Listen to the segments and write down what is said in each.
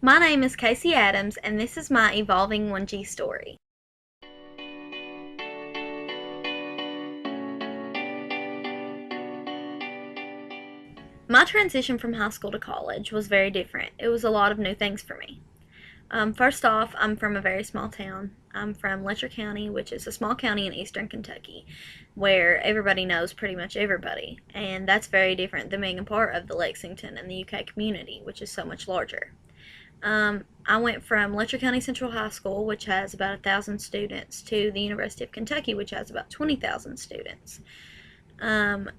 My name is Casey Adams, and this is my Evolving 1G story. My transition from high school to college was very different. It was a lot of new things for me. First off, I'm from a very small town. I'm from Letcher County, which is a small county in eastern Kentucky, where everybody knows pretty much everybody. And that's very different than being a part of the Lexington and the UK community, which is so much larger. I went from Letcher County Central High School, which has about 1,000 students, to the University of Kentucky, which has about 20,000 students. Um,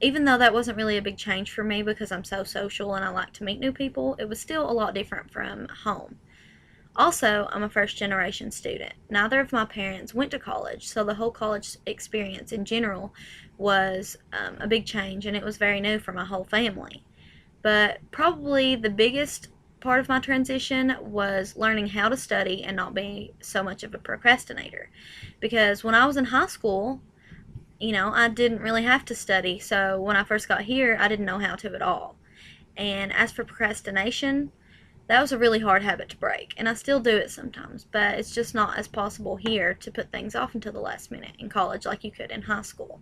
Even though that wasn't really a big change for me because I'm so social and I like to meet new people, it was still a lot different from home. Also, I'm a first generation student. Neither of my parents went to college, so the whole college experience in general was a big change, and it was very new for my whole family. But probably the biggest part of my transition was learning how to study and not be so much of a procrastinator. Because when I was in high school, I didn't really have to study, so when I first got here, I didn't know how to at all. And as for procrastination, that was a really hard habit to break, and I still do it sometimes, but it's just not as possible here to put things off until the last minute in college like you could in high school.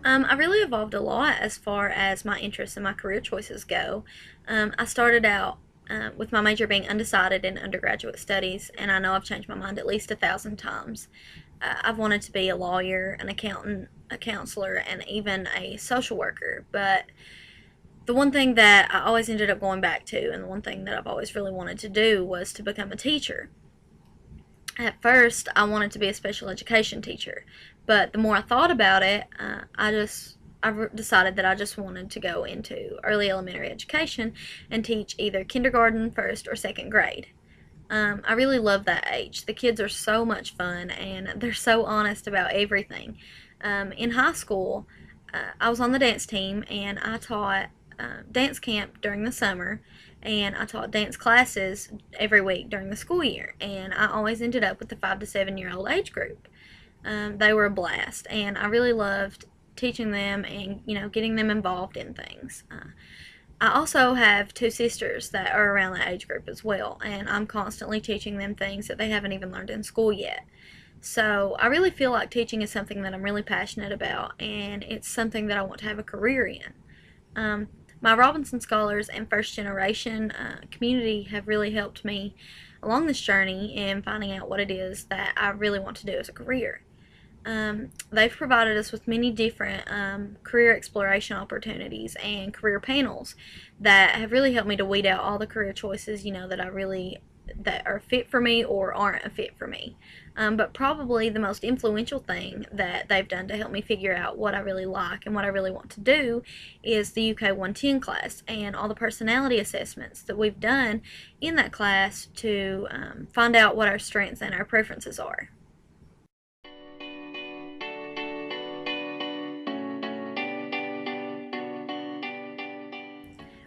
I really evolved a lot as far as my interests and my career choices go. I started out with my major being undecided in undergraduate studies, and I know I've changed my mind at least 1,000 times. I've wanted to be a lawyer, an accountant, a counselor, and even a social worker, but the one thing that I always ended up going back to, and the one thing that I've always really wanted to do, was to become a teacher. At first, I wanted to be a special education teacher, but the more I thought about it, I decided that I just wanted to go into early elementary education and teach either kindergarten, first, or second grade. I really love that age. The kids are so much fun and they're so honest about everything. In high school, I was on the dance team and I taught dance camp during the summer, and I taught dance classes every week during the school year, and I always ended up with the 5 to 7 year old age group. They were a blast, and I really loved teaching them and getting them involved in things. I also have two sisters that are around that age group as well, and I'm constantly teaching them things that they haven't even learned in school yet. So I really feel like teaching is something that I'm really passionate about, and it's something that I want to have a career in. Um, my Robinson Scholars and First Generation community have really helped me along this journey in finding out what it is that I really want to do as a career. They've provided us with many different career exploration opportunities and career panels that have really helped me to weed out all the career choices, that are fit for me or aren't a fit for me. But probably the most influential thing that they've done to help me figure out what I really like and what I really want to do is the UK 110 class and all the personality assessments that we've done in that class to find out what our strengths and our preferences are.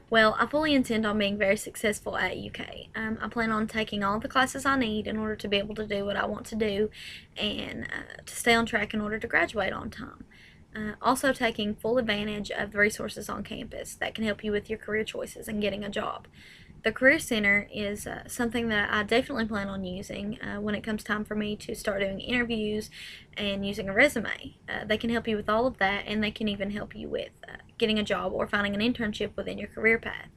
Well, I fully intend on being very successful at UK. I plan on taking all the classes I need in order to be able to do what I want to do and to stay on track in order to graduate on time. Also, taking full advantage of the resources on campus that can help you with your career choices and getting a job. The Career Center is something that I definitely plan on using when it comes time for me to start doing interviews and using a resume. They can help you with all of that, and they can even help you with getting a job or finding an internship within your career path.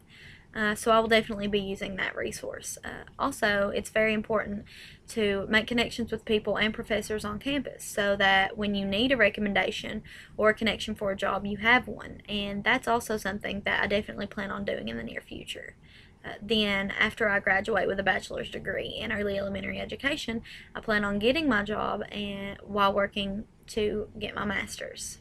So I will definitely be using that resource. Also, it's very important to make connections with people and professors on campus so that when you need a recommendation or a connection for a job, you have one. And that's also something that I definitely plan on doing in the near future. Then, after I graduate with a bachelor's degree in early elementary education, I plan on getting my job and while working to get my master's.